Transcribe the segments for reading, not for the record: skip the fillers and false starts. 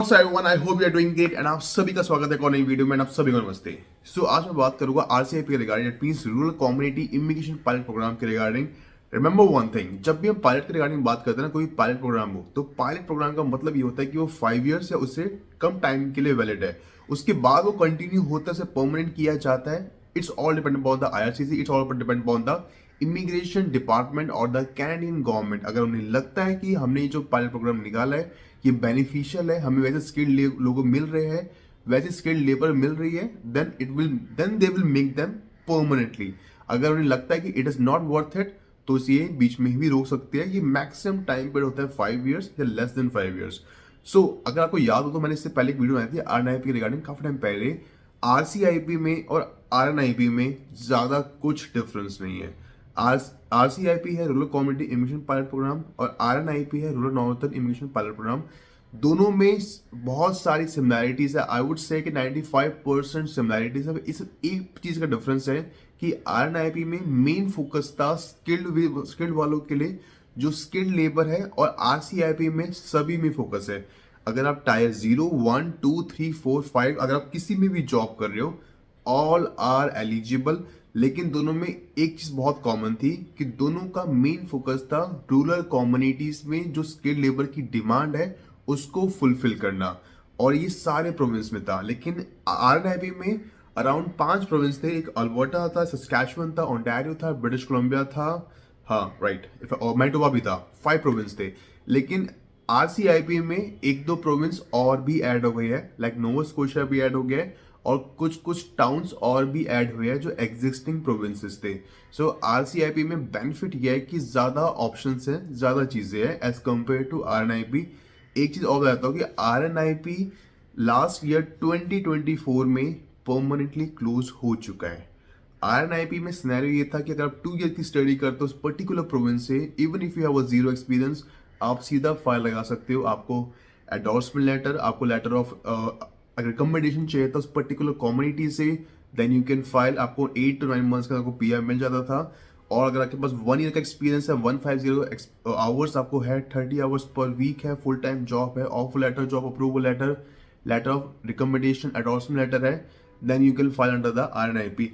So everyone, I hope you are doing great and आप सभी का स्वागत है एक और नई वीडियो में आप सभी को नमस्ते। आज मैं बात करूंगा आरसीआईपी के regarding, it means rural community immigration pilot programme के रिगार्डिंग। रिमेंबर वन थिंग, जब भी हम पायलट के रिगार्डिंग बात करते हैं ना, कोई पायलट प्रोग्राम हो तो पायलट प्रोग्राम का मतलब ये होता है कि वो 5 ईयर्स या उससे कम टाइम के लिए वैलिड है। उसके बाद वो कंटिन्यू होता है, परमानेंट किया जाता है। It's all depend upon the IRCC, it's all depend upon the immigration department और द कैनेडियन गवर्नमेंट। अगर उन्हें लगता है कि हमने जो पायलट प्रोग्राम निकाला है ये बेनिफिशियल है, हमें वैसे स्किल्ड लोग मिल रहे हैं, वैसे स्किल्ड लेबर मिल रही है, then they will make them permanently. अगर उन्हें लगता है कि it is not worth it तो ये बीच में भी रोक सकते हैं। ये मैक्सिमम टाइम पीरियड होता है 5 ईयर्स या लेस देन 5 ईयर्स। सो अगर आपको याद हो तो मैंने इससे पहले एक वीडियो बनाई थी आरएनआईपी के रिगार्डिंग काफी टाइम पहले। आरसीआईपी में और आरएनआईपी में ज्यादा कुछ डिफरेंस नहीं है। आरसीआईपी है rural community immigration pilot programme और आरएनआईपी है rural northern immigration pilot programme. दोनों में बहुत सारी सिमिलैरिटीज है। आई वुड से कि 95% सिमिलैरिटीज है। इस एक चीज का डिफरेंस है कि आरएनआईपी में मेन फोकस था स्किल्ड वालों के लिए, जो स्किल्ड लेबर है, और आरसीआईपी में सभी में फोकस है। अगर आप टायर 0, 1, 2, 3, 4, 5 अगर आप किसी में भी जॉब कर रहे हो, ऑल आर एलिजिबल। लेकिन दोनों में एक चीज बहुत कॉमन थी कि दोनों का मेन फोकस था रूरल कम्युनिटीज में जो स्किल्ड लेबर की डिमांड है उसको फुलफिल करना, और ये सारे प्रोविंस में था। लेकिन आरएनआईपी में अराउंड 5 प्रोविंस थे। एक अल्बर्टा था, सस्कैचुअन था, ओंटारियो था, ब्रिटिश कोलंबिया था, हाँ राइट, और मैनिटोबा भी था। 5 प्रोविंस थे। लेकिन आरसीआईपी में एक दो प्रोविंस और भी ऐड हो गई है, लाइक नोवा स्कोशिया भी ऐड हो गया है, और कुछ कुछ टाउन्स और भी ऐड हुए हैं जो एग्जिस्टिंग प्रोविंसेस थे। सो आरसीआईपी में बेनिफिट यह है कि ज्यादा ऑप्शंस हैं, ज्यादा चीजें हैं एज कम्पेयर टू आरएनआईपी। एक चीज और बताता हूँ कि आरएनआईपी लास्ट ईयर 2024 में परमानेंटली क्लोज हो चुका है। आरएनआईपी में सिनेरियो ये था कि अगर आप 2 ईयर की स्टडी करते हो उस पर्टिकुलर प्रोविंस से, even if you have a zero experience, आप सीधा फाइल लगा सकते हो। आपको एंडोर्समेंट लेटर, आपको लेटर ऑफ अगर रिकमेंडेशन चाहिए था उस पर्टिकुलर कम्युनिटी से, देन यू कैन फाइल। आपको 8 to 9 मंथ्स का आपको पीआर मिल जाता था। और अगर आपके पास 1 ईयर का एक्सपीरियंस है, 150 आवर्स आपको है, 30 आवर्स पर वीक है, फुल टाइम जॉब है, offer letter, job approval letter, letter of recommendation, endorsement letter है, then you can file under the RNIP.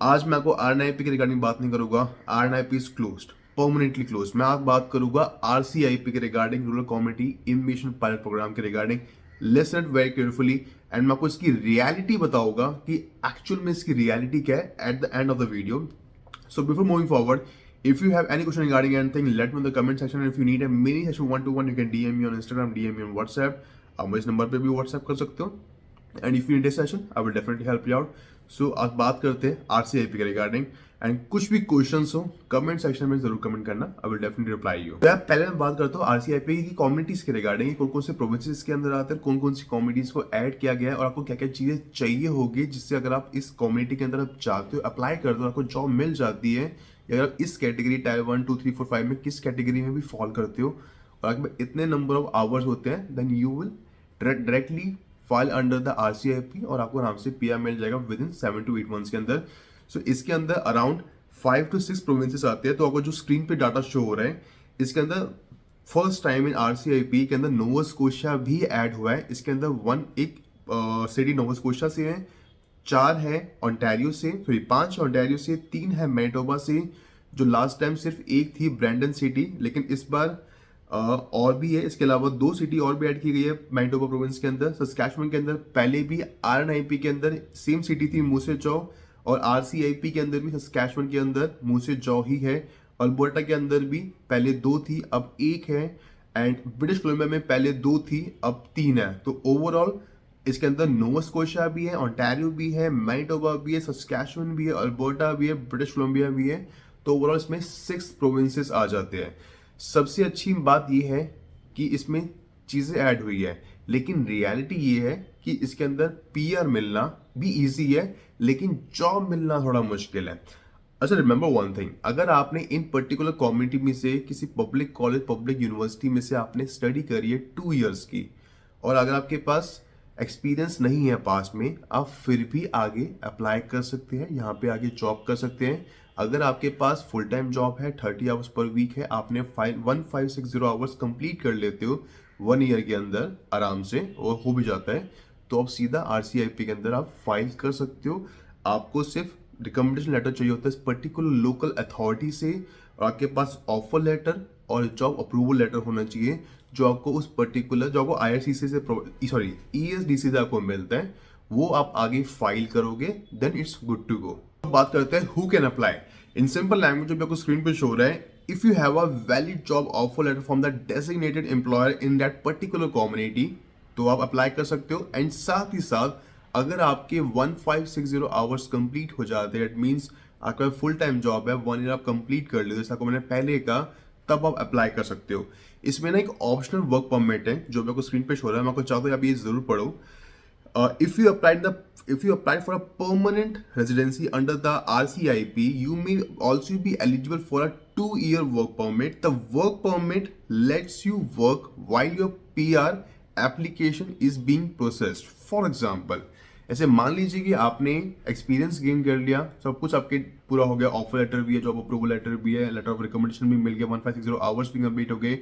आज मैं आपको आरएनआईपी के रिगार्डिंग बात नहीं करूंगा, RNIP is closed, permanently close. मैं आज बात करूंगा आरसीआईपी के regarding, rural community immigration pilot programme के regarding. Listen it very carefully and मैं आपको इसकी रियलिटी बताऊंगा कि एक्चुअल में इसकी रियलिटी क्या है at the end of the video. So before moving forward, if you have any question regarding anything, let me know in the comment section. And if you need a mini session 1-to-1, you can DM me on Instagram, DM me on WhatsApp. आप मुझे इस number पे भी WhatsApp कर सकते हो। And if you need a session, I will definitely help you out. So आज बात करते हैं आरसीआईपी के रिगार्डिंग। एंड कुछ भी क्वेश्चंस हो कमेंट सेक्शन में जरूर कमेंट करना, आई विल डेफिनेटली रिप्लाई यू। तो पहले मैं बात करता हूँ आरसीआईपी की कम्युनिटीज के रिगार्डिंग, कौन कौन से प्रोविंसेस के अंदर आते हैं, कौन कौन सी कम्युनिटीज को ऐड किया गया है, और आपको क्या क्या चीजें चाहिए होगी जिससे अगर आप इस कम्युनिटी के अंदर आप चाहते हो अप्लाई करते हो, आपको जॉब मिल जाती है। या अगर आप इस कैटेगरी टायर 1, 2, 3, 4, 5 में किस कैटेगरी में भी फॉल करते हो और आपके इतने नंबर ऑफ आवर्स होते हैं, then you will directly file under the RCIP और आपको आराम से पीआर मिल जाएगा विद इन 7 to 8 मंथ्स के अंदर। सो इसके अंदर अराउंड 5 to 6 प्रोविंसेस आते हैं। तो आपको जो स्क्रीन पे डाटा शो हो रहा है, इसके अंदर फर्स्ट टाइम इन आरसीआईपी के अंदर नोवा स्कोशिया भी ऐड हुआ है। इसके अंदर एक सिटी नोवा स्कोशिया से है, 4 है ओंटारियो से, सॉरी 5 ओंटारियो से, 3 है मैनिटोबा से, जो लास्ट टाइम सिर्फ एक थी ब्रैंडन सिटी, लेकिन इस बार और भी है। इसके अलावा 2 सिटी और भी ऐड की गई है मैनिटोबा प्रोविंस के अंदर। सस्कैचुअन के अंदर पहले भी आरएनआईपी के अंदर सेम सिटी थी, मूसे जॉ, और आरसीआईपी के अंदर भी सस्कैचुअन के अंदर मूसे जॉ ही है। अल्बर्टा के अंदर भी पहले 2 थी, अब 1 है। एंड ब्रिटिश कोलंबिया में पहले 2 थी, अब 3 है। तो ओवरऑल इसके अंदर नोवा स्कोशिया भी है, ओंटारियो भी है, मैनिटोबा भी है, सस्कैचुअन भी है, अल्बर्टा भी है, ब्रिटिश कोलंबिया भी है। तो ओवरऑल इसमें 6 प्रोविंसेस आ जाते हैं। सबसे अच्छी बात यह है कि इसमें चीजें ऐड हुई है, लेकिन रियलिटी ये है कि इसके अंदर पीआर मिलना भी इजी है, लेकिन जॉब मिलना थोड़ा मुश्किल है। अच्छा, रिमेंबर वन थिंग, अगर आपने इन पर्टिकुलर कम्युनिटी में से किसी पब्लिक कॉलेज, पब्लिक यूनिवर्सिटी में से आपने स्टडी करी है 2 ईयर्स की, और अगर आपके पास एक्सपीरियंस नहीं है पास में, आप फिर भी आगे अप्लाई कर सकते हैं, यहाँ पे आगे जॉब कर सकते हैं। अगर आपके पास फुल टाइम जॉब है, 30 आवर्स पर वीक है, आपने 1560 आवर्स कंप्लीट कर लेते हो, 1 ईयर के अंदर आराम से और हो भी जाता है, तो आप सीधा RCIP के अंदर आप फाइल कर सकते हो। आपको सिर्फ रिकमेंडेशन लेटर चाहिए होता है इस पर्टिकुलर लोकल अथॉरिटी से, और आपके पास ऑफर लेटर और जॉब अप्रूवल लेटर होना चाहिए जो आपको उस पर्टिकुलर, जो आपको IRCC से सॉरी ESDC से आपको मिलता है, वो आप आगे फाइल करोगे, then it's good to go. बात करते हैं who can apply. In simple language जो आपको स्क्रीन पे शो हो रहा है, if you have a valid job offer letter from the designated employer in that particular community, तो आप अप्लाई कर सकते हो। एंड साथ ही साथ अगर आपके 1560 आवर्स कंप्लीट हो जाते हैं, इट मीन्स आपका फुल टाइम जॉब है, 1 ईयर आप कंप्लीट कर लो जैसा को मैंने पहले कहा, तब आप अप्लाई कर सकते हो। इसमें ना एक ऑप्शनल वर्क परमिट है जो मेरे को स्क्रीन पे शो हो रहा है, मैं आपको चाहता हूँ आप ये जरूर पढ़ो। If you applied for a permanent residency under the RCIP, you may also be eligible for a 2-year work permit. The work permit lets you work while your PR application is being processed. For example, ऐसे मान लीजिए कि आपने experience gain कर लिया, सब कुछ आपके पूरा हो गया, ऑफर लेटर भी है, जॉब अप्रूवल लेटर भी है, लेटर ऑफ रिकमेंडेशन भी मिल गया, 1560 आवर्स भी कंप्लीट हो गए,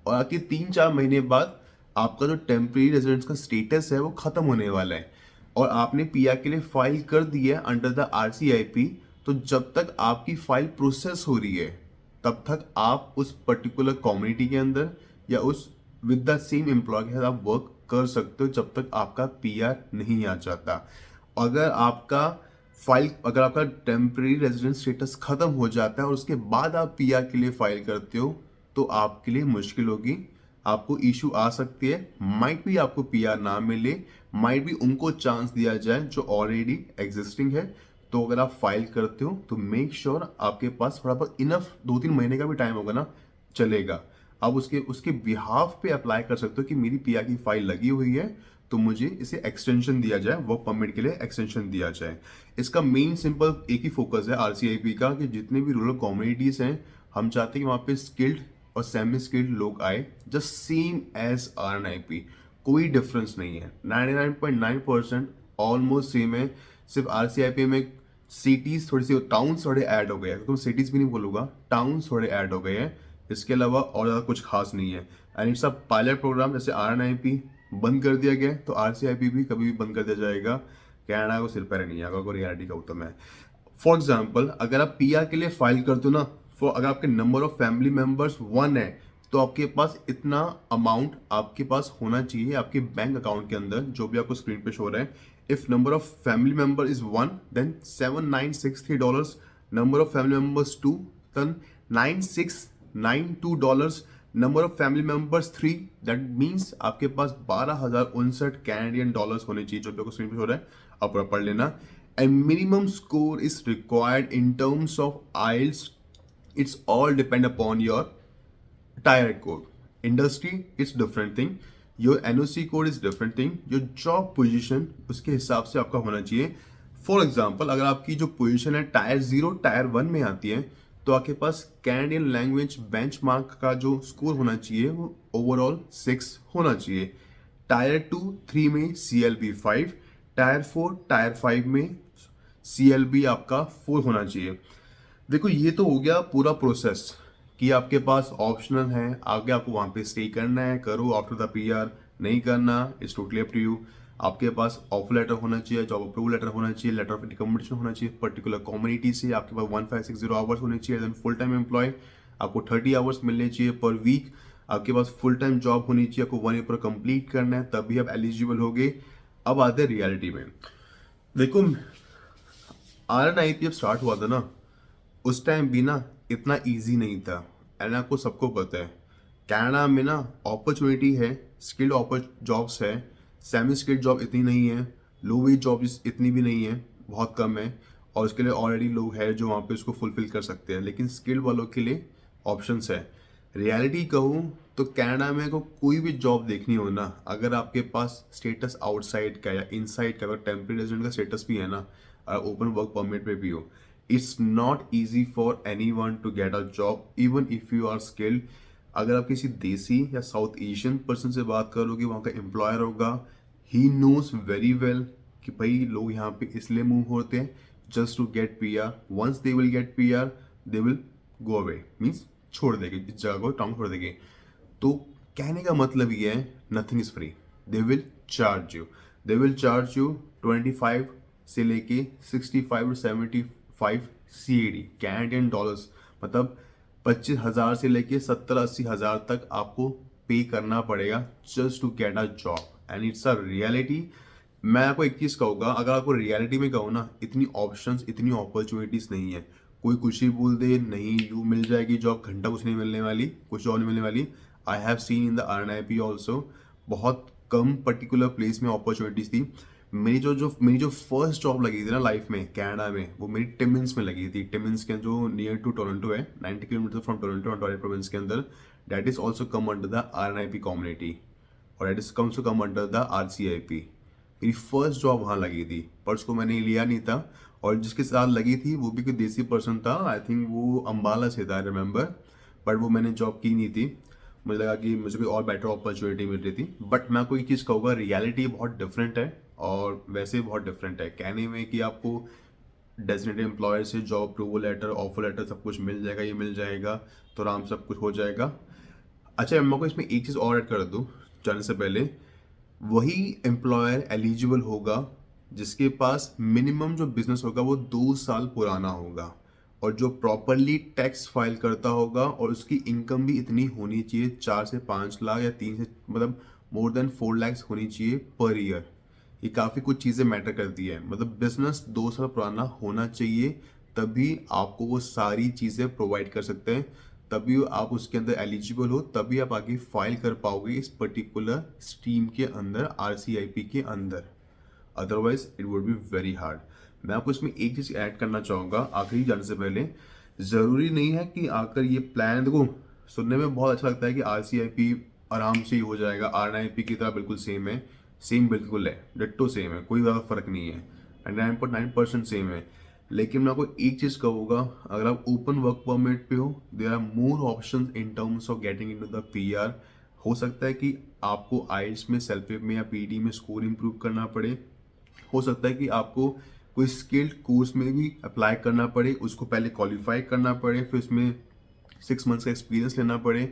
और आपके 3-4 महीने बाद आपका जो टेम्प्रेरी रेजिडेंस का स्टेटस है वो खत्म होने वाला है और आपने PR के लिए फाइल कर दी है अंडर द RCIP। तो जब तक आपकी फाइल प्रोसेस हो रही है तब तक आप उस पर्टिकुलर कम्युनिटी के अंदर या उस विद द सेम एम्प्लॉय के साथ आप वर्क कर सकते हो जब तक आपका PR नहीं आ जाता। अगर आपका टेम्प्रेरी रेजिडेंस स्टेटस खत्म हो जाता है और उसके बाद आप PR के लिए फाइल करते हो, तो आपके लिए मुश्किल होगी, आपको इशू आ सकती है, माइट भी आपको PR ना मिले, माइट भी उनको चांस दिया जाए जो ऑलरेडी एग्जिस्टिंग है। तो अगर आप फाइल करते हो तो मेक श्योर आपके पास थोड़ा बहुत इनफ 2-3 महीने का भी टाइम होगा ना, चलेगा। आप उसके उसके बिहाफ पे अप्लाई कर सकते हो कि मेरी PR की फाइल लगी हुई है तो मुझे इसे एक्सटेंशन दिया जाए, वर्क परमिट के लिए एक्सटेंशन दिया जाए। इसका मेन सिंपल एक ही फोकस है RCIP का कि जितने भी रूरल कम्युनिटीज हैं, हम चाहते हैं कि वहाँ पे स्किल्ड और सेमी स्किल्ड लोग आए, जस्ट सेम एज RNIP, कोई डिफरेंस नहीं है। 99.9% ऑलमोस्ट सेम है। सिर्फ RCIP में सिटीज थोड़ी सी, टाउन्स थोड़े ऐड हो गए हैं, तो सिटीज भी नहीं बोलूंगा, टाउन्स थोड़े ऐड हो गए हैं, इसके अलावा और ज़्यादा कुछ खास नहीं है। And it's a pilot programme. जैसे RNIP बंद कर दिया गया तो RCIP भी कभी भी बंद कर दिया जाएगा, कहना को सिर पैर नहीं आएगा, कोई रियलिटी का उत्तम है। फॉर एग्जाम्पल अगर आप PR के लिए फाइल करते हो ना, अगर आपके नंबर ऑफ फैमिली मेंबर्स 1 है तो आपके पास इतना अमाउंट आपके पास होना चाहिए आपके बैंक अकाउंट के अंदर, जो भी आपको स्क्रीन पे शो रहा है। If number of family member is 1 then $7963, number of family members 2 then $9692, number of family members 3 that means आपके पास 12,059 कैनेडियन डॉलर्स होने चाहिए, जो भी आपको स्क्रीन पे शो रहा है, आप पढ़ लेना। And minimum score is required in terms of IELTS, it's all depend upon your tire code. Industry is different thing, your NOC code is different thing, your job position उसके हिसाब से आपका होना चाहिए। फॉर एग्जाम्पल अगर आपकी जो position है टायर 0 टायर 1 में आती है तो आपके पास कैनेडियन लैंग्वेज बेंचमार्क का जो स्कोर होना चाहिए वो ओवरऑल 6 होना चाहिए। टायर 2-3 में CLB 5, टायर 4 टायर 5 में CLB आपका 4 होना चाहिए। देखो ये तो हो गया पूरा प्रोसेस कि आपके पास ऑप्शनल है, आगे आपको वहाँ पे स्टे करना है, करो आफ्टर द PR, नहीं करना it's totally up to you. आपके पास ऑफर लेटर होना चाहिए, जॉब अप्रूवल लेटर होना चाहिए, लेटर ऑफ रिकमेंडेशन होना चाहिए पर्टिकुलर कम्युनिटी से, आपके पास 1560 आवर्स होने चाहिए, देन फुल टाइम एम्प्लॉय, आपको 30 आवर्स मिलने चाहिए पर वीक, आपके पास फुल टाइम जॉब होनी चाहिए, आपको 1 ईयर पर कंप्लीट करना है तभी आप एलिजिबल होगे। अब आते हैं रियलिटी में। देखो RNIP जब स्टार्ट हुआ था ना, उस टाइम भी ना इतना इजी नहीं था, एंड आपको सबको पता है कनाडा में ना अपॉर्चुनिटी है, स्किल्ड जॉब्स है, सेमी स्किल्ड जॉब इतनी नहीं है, लो वेज जॉब्स इतनी भी नहीं है, बहुत कम है, और उसके लिए ऑलरेडी लोग हैं जो वहाँ पे उसको फुलफिल कर सकते हैं, लेकिन स्किल्ड वालों के लिए ऑप्शंस है। रियलिटी कहूँ तो कनाडा में को कोई भी जॉब देखनी हो ना, अगर आपके पास स्टेटस आउटसाइड का या इनसाइड का, अगर टेम्परेरी रेजिडेंट का स्टेटस भी है ना, और ओपन वर्क परमिट पे भी हो, it's not easy for anyone to get a job even if you are skilled. अगर आप किसी देसी या साउथ एशियन पर्सन से बात करोगे, वहाँ का एम्प्लॉयर होगा, ही नोज वेरी वेल कि भाई लोग यहाँ पे इसलिए मूव होते हैं just to get PR। Once they will get PR they will go away, means छोड़ देंगे इस जगह को, टाउन छोड़ देंगे। तो कहने का मतलब ये है nothing is free, they will charge you 25 से लेके 65 और 75 CAD कैनेडियन डॉलर्स, मतलब 25,000 से लेके 70-80,000 तक आपको पे करना पड़ेगा just to get a job and it's a reality. मैं आपको एक चीज कहूंगा, अगर आपको रियलिटी में कहूँ ना, इतनी ऑप्शंस इतनी अपॉर्चुनिटीज नहीं है। कोई कुछ ही बोल दे नहीं यू मिल जाएगी जॉब, घंटा कुछ नहीं मिलने वाली, कुछ जॉब नहीं मिलने वाली। I have seen in the RNIP also बहुत कम पर्टिकुलर प्लेस में अपॉर्चुनिटीज थी। मेरी जो फर्स्ट जॉब लगी थी ना लाइफ में कनाडा में, वो मेरी टिमिन्स में लगी थी। टिमिन्स के जो नियर टू टोरंटो है, 90 kilometre from Toronto Ontario province के अंदर। That is also come under the RNIP community और that is comes to come under the RCIP। मेरी फर्स्ट जॉब वहाँ लगी थी, पर उसको मैंने लिया नहीं था। और जिसके साथ लगी थी वो भी कोई देसी पर्सन था, आई थिंक वो अम्बाला से था, आई रिमेंबर। बट वो मैंने जॉब की नहीं थी, मुझे लगा कि मुझे कोई और बेटर अपॉर्चुनिटी मिल रही थी। बट मैं कोई चीज़ कहूँगा, रियलिटी बहुत डिफरेंट है और वैसे बहुत डिफरेंट है। कहने में कि आपको डेजिग्नेटेड एम्प्लॉयर से job approval letter, offer letter सब कुछ मिल जाएगा, ये मिल जाएगा तो आराम से सब कुछ हो जाएगा। अच्छा, मैं को इसमें एक चीज़ और ऐड कर दूँ जाने से पहले, वही एम्प्लॉयर एलिजिबल होगा जिसके पास मिनिमम जो बिजनेस होगा वो 2 साल पुराना होगा और जो प्रॉपरली टैक्स फाइल करता होगा और उसकी इनकम भी इतनी होनी चाहिए, 4 से 5 लाख या 3 से मतलब मोर देन 4 lakhs होनी चाहिए पर ईयर। ये काफ़ी कुछ चीज़ें मैटर करती है, मतलब बिजनेस 2 साल पुराना होना चाहिए, तभी आपको वो सारी चीज़ें प्रोवाइड कर सकते हैं, तभी आप उसके अंदर एलिजिबल हो, तभी आप आगे फाइल कर पाओगे इस पर्टिकुलर स्ट्रीम के अंदर, RCIP के अंदर। Otherwise it would be very hard. मैं आपको इसमें एक चीज़ ऐड करना चाहूँगा आखिरी जाने से पहले। ज़रूरी नहीं है कि आकर ये प्लान, देखो सुनने में बहुत अच्छा लगता है कि RCIP आराम से ही हो जाएगा, RNIP की तरह बिल्कुल सेम है। सेम बिल्कुल है, डिट्टो सेम है, कोई ज़्यादा फर्क नहीं है, 99.9% सेम है। लेकिन मैं आपको एक चीज़ कहूँगा, अगर आप ओपन वर्क परमिट पे हो, there are more option in terms of getting into the PR। हो सकता है कि आपको आइल्स में, सेल्फ में या PD में स्कोर इंप्रूव करना पड़े। हो सकता है कि आपको कोई स्किल्ड कोर्स में भी अप्लाई करना पड़े, उसको पहले क्वालिफाई करना पड़े, फिर उसमें 6 मंथ्स का एक्सपीरियंस लेना पड़े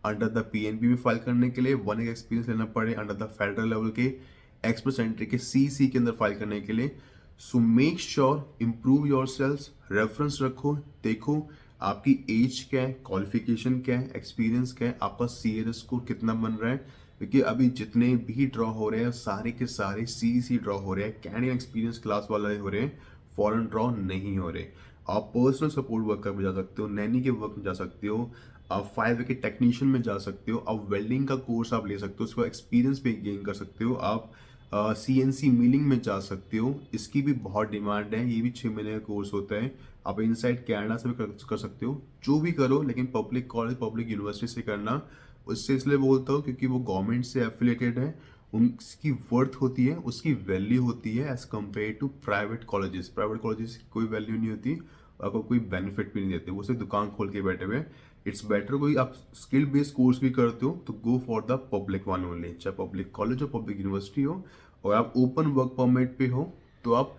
अंडर द PNB में फाइल करने के लिए, 1 ईयर एक्सपीरियंस लेना पड़े अंडर द फेडरल लेवल के एक्सप्रेस एंट्री के CC के अंदर फाइल करने के लिए। So make sure improve your self, reference रखो, देखो आपकी एज क्या है, क्वालिफिकेशन क्या है, एक्सपीरियंस क्या है, आपका CRS स्कोर कितना बन रहा है। क्योंकि अभी जितने भी ड्रॉ हो रहे हैं सारे के सारे CEC ड्रॉ हो रहे हैं, कैनेडियन एक्सपीरियंस क्लास वाले हो रहे हैं, फॉरेन ड्रॉ नहीं हो रहे। आप पर्सनल सपोर्ट वर्कर में जा सकते हो, नैनी के वर्क में जा सकते हो, आप 5 के टेक्नीशियन में जा सकते हो, आप वेल्डिंग का कोर्स आप ले सकते हो, उसका एक्सपीरियंस भी गेन कर सकते हो, आप CNC मिलिंग में जा सकते हो, इसकी भी बहुत डिमांड है, ये भी 6 महीने का कोर्स होता है। आप इनसाइड कनाडा से भी कर सकते हो, जो भी करो लेकिन पब्लिक कॉलेज, पब्लिक यूनिवर्सिटी से करना। उससे इसलिए बोलता हूँ क्योंकि वो गवर्नमेंट से एफिलेटेड है, उनकी वर्थ होती है, उसकी वैल्यू होती है as compared to private colleges. Private colleges की कोई वैल्यू नहीं होती, आपको कोई बेनिफिट भी नहीं देते, वो सिर्फ दुकान खोल के बैठे हुए। इट्स बेटर कोई आप स्किल बेस्ड कोर्स भी करते हो तो go for the public one only, चाहे पब्लिक कॉलेज हो, पब्लिक यूनिवर्सिटी हो। और आप ओपन वर्क परमिट पे हो तो आप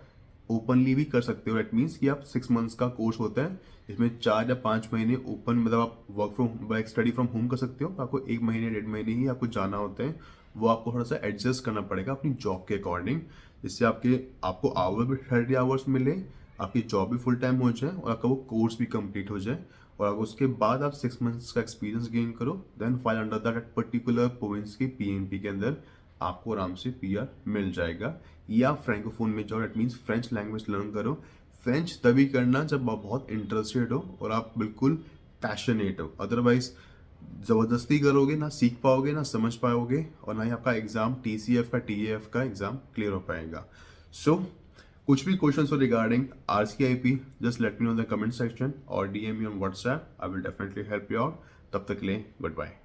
ओपनली भी कर सकते हो। दैट मीन्स कि आप 6 मंथ्स का कोर्स होता है, इसमें 4 या 5 महीने ओपन, मतलब आप work from study from home कर सकते हो। आपको 1 महीने 1.5 महीने ही आपको जाना होता है, वो आपको थोड़ा सा एडजस्ट करना पड़ेगा अपनी जॉब के अकॉर्डिंग, जिससे आपको आवर भी 30 आवर्स मिले, आपकी जॉब भी फुल टाइम हो जाए और आपका वो कोर्स भी कंप्लीट हो जाए। और अगर उसके बाद आप 6 मंथ्स का एक्सपीरियंस गेन करो, then file under that particular province की PNP के अंदर, आपको आराम से PR मिल जाएगा। या फ्रेंकोफोन में जाओ, that means French language learn करो। फ्रेंच तभी करना जब आप बहुत इंटरेस्टेड हो और आप बिल्कुल पैशनेट हो, अदरवाइज ज़बरदस्ती करोगे ना सीख पाओगे, ना समझ पाओगे, और ना ही आपका एग्जाम TCF का TAF का एग्जाम क्लियर हो पाएगा। सो कुछ भी क्वेश्चन हो regarding RCIP, just let me know in the comment section और DM me on WhatsApp, I will definitely help you out. तब तक के लिए गुड बाय।